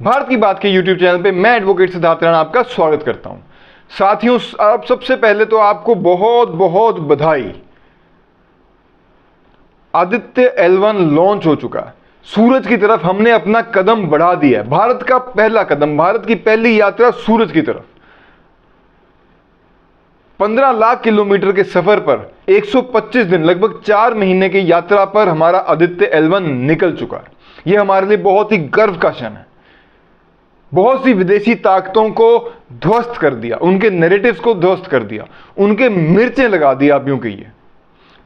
भारत की बात के यूट्यूब चैनल पे मैं एडवोकेट सिद्धार्थ राणा आपका स्वागत करता हूं। साथियों, अब सबसे पहले तो आपको बहुत बहुत बधाई। आदित्य L1 लॉन्च हो चुका है। सूरज की तरफ हमने अपना कदम बढ़ा दिया है। भारत का पहला कदम, भारत की पहली यात्रा सूरज की तरफ। 15 लाख किलोमीटर के सफर पर 125 दिन, लगभग 4 महीने की यात्रा पर हमारा आदित्य L1 निकल चुका है। यह हमारे लिए बहुत ही गर्व का क्षण है। बहुत सी विदेशी ताकतों को ध्वस्त कर दिया, उनके नैरेटिव्स को ध्वस्त कर दिया, उनके मिर्चें लगा दिया। आप यूं कहिए,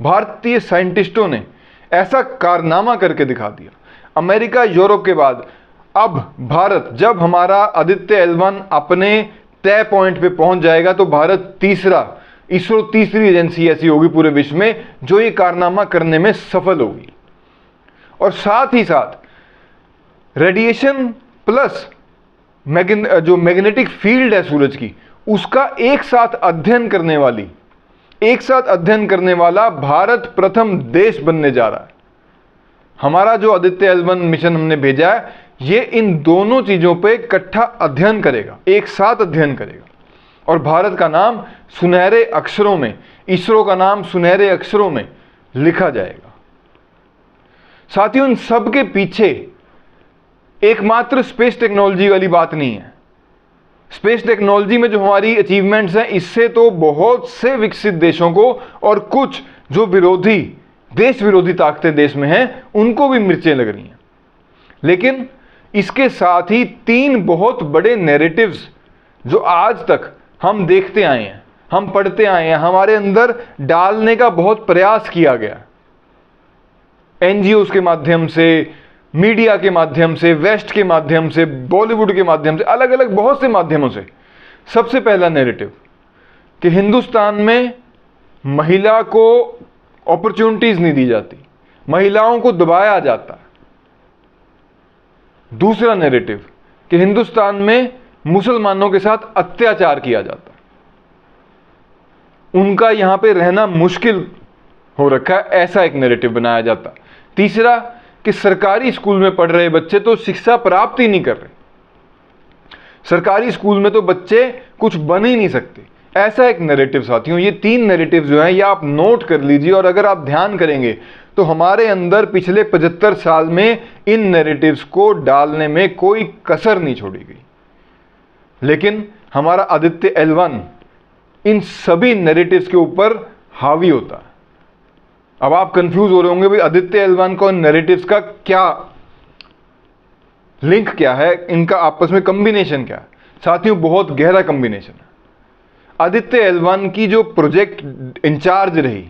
भारतीय साइंटिस्टों ने ऐसा कारनामा करके दिखा दिया। अमेरिका, यूरोप के बाद अब भारत, जब हमारा आदित्य L1 अपने तय पॉइंट पे पहुंच जाएगा तो भारत इसरो तीसरी एजेंसी ऐसी होगी पूरे विश्व में जो ये कारनामा करने में सफल होगी। और साथ ही साथ रेडिएशन प्लस जो मैग्नेटिक फील्ड है सूरज की, उसका एक साथ अध्ययन करने वाला भारत प्रथम देश बनने जा रहा है। हमारा जो आदित्य L1 मिशन हमने भेजा है, ये इन दोनों चीजों पे इकट्ठा अध्ययन करेगा, एक साथ अध्ययन करेगा। और भारत का नाम सुनहरे अक्षरों में, इसरो का नाम सुनहरे अक्षरों में लिखा जाएगा। साथियों, इन सब के पीछे एकमात्र स्पेस टेक्नोलॉजी वाली बात नहीं है। स्पेस टेक्नोलॉजी में जो हमारी अचीवमेंट्स हैं, इससे तो बहुत से विकसित देशों को और कुछ जो देश विरोधी ताकतें देश में हैं, उनको भी मिर्चें लग रही हैं। लेकिन इसके साथ ही 3 बहुत बड़े नैरेटिव्स जो आज तक हम देखते आए हैं, हम पढ़ते आए हैं, हमारे अंदर डालने का बहुत प्रयास किया गया। एनजीओ के माध्यम से, मीडिया के माध्यम से, वेस्ट के माध्यम से, बॉलीवुड के माध्यम से, अलग अलग बहुत से माध्यमों से। सबसे पहला नैरेटिव कि हिंदुस्तान में महिला को अपॉर्चुनिटीज नहीं दी जाती, महिलाओं को दबाया जाता है। दूसरा नैरेटिव कि हिंदुस्तान में मुसलमानों के साथ अत्याचार किया जाता है, उनका यहां पे रहना मुश्किल हो रखा है, ऐसा एक नैरेटिव बनाया जाता। तीसरा कि सरकारी स्कूल में पढ़ रहे बच्चे तो शिक्षा प्राप्त ही नहीं कर रहे, सरकारी स्कूल में तो बच्चे कुछ बन ही नहीं सकते, ऐसा एक नैरेटिव। साथियों, ये 3 नैरेटिव जो हैं, ये आप नोट कर लीजिए। और अगर आप ध्यान करेंगे तो हमारे अंदर पिछले 75 साल में इन नैरेटिव्स को डालने में कोई कसर नहीं छोड़ी गई। लेकिन हमारा आदित्य L1 इन सभी नैरेटिव्स के ऊपर हावी होता है। अब आप कंफ्यूज हो रहे होंगे, भाई आदित्य L1 को नैरेटिव्स का क्या लिंक, क्या है इनका आपस में कॉम्बिनेशन क्या है? साथियों, बहुत गहरा कॉम्बिनेशन है। आदित्य L1 की जो प्रोजेक्ट इंचार्ज रही,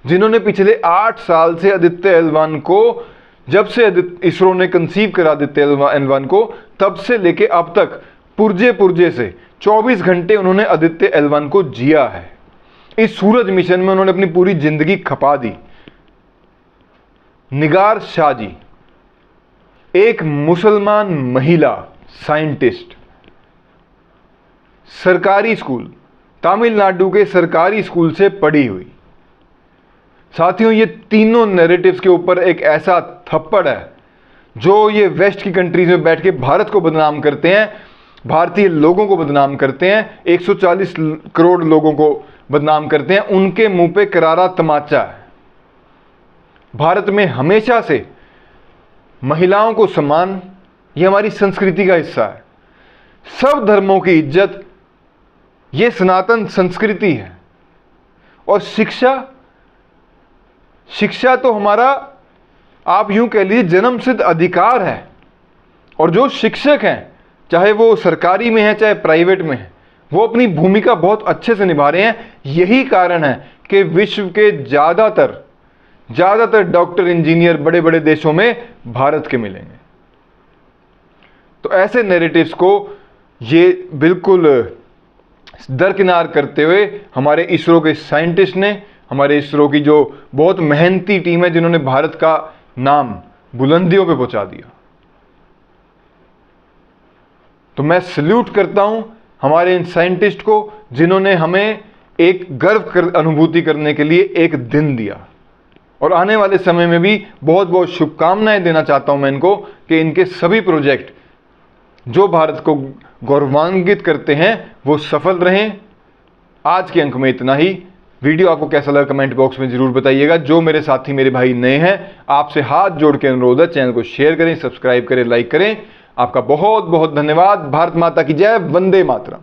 जिन्होंने पिछले 8 साल से आदित्य L1 को, जब से इसरो ने कंसीव करा आदित्य L1 को, तब से लेके अब तक पुर्जे से 24 घंटे उन्होंने आदित्य L1 को जिया है। इस सूरज मिशन में उन्होंने अपनी पूरी जिंदगी खपा दी। निगार शाह जी, एक मुसलमान महिला साइंटिस्ट, सरकारी स्कूल, तमिलनाडु के सरकारी स्कूल से पढ़ी हुई। साथियों, ये तीनों नैरेटिव्स के ऊपर एक ऐसा थप्पड़ है जो ये वेस्ट की कंट्रीज में बैठ के भारत को बदनाम करते हैं, भारतीय लोगों को बदनाम करते हैं, 140 करोड़ लोगों को बदनाम करते हैं, उनके मुंह पे करारा तमाचा है। भारत में हमेशा से महिलाओं को सम्मान, ये हमारी संस्कृति का हिस्सा है। सब धर्मों की इज्जत, ये सनातन संस्कृति है। और शिक्षा तो हमारा, आप यूं कह लीजिए, जन्मसिद्ध अधिकार है। और जो शिक्षक हैं, चाहे वो सरकारी में है चाहे प्राइवेट में है, वो अपनी भूमिका बहुत अच्छे से निभा रहे हैं। यही कारण है कि विश्व के ज्यादातर डॉक्टर, इंजीनियर बड़े बड़े देशों में भारत के मिलेंगे। तो ऐसे नैरेटिव्स को ये बिल्कुल दरकिनार करते हुए हमारे इसरो के साइंटिस्ट ने, हमारे इसरो की जो बहुत मेहनती टीम है, जिन्होंने भारत का नाम बुलंदियों पे पहुंचा दिया, तो मैं सल्यूट करता हूं हमारे इन साइंटिस्ट को, जिन्होंने हमें एक गर्व अनुभूति करने के लिए एक दिन दिया। और आने वाले समय में भी बहुत बहुत शुभकामनाएं देना चाहता हूं मैं इनको कि इनके सभी प्रोजेक्ट जो भारत को गौरवान्वित करते हैं वो सफल रहें। आज के अंक में इतना ही। वीडियो आपको कैसा लगा कमेंट बॉक्स में जरूर बताइएगा। जो मेरे साथी मेरे भाई नए हैं, आपसे हाथ जोड़ के अनुरोध है, चैनल को शेयर करें, सब्सक्राइब करें, लाइक करें। आपका बहुत बहुत धन्यवाद। भारत माता की जय। वंदे मातरम।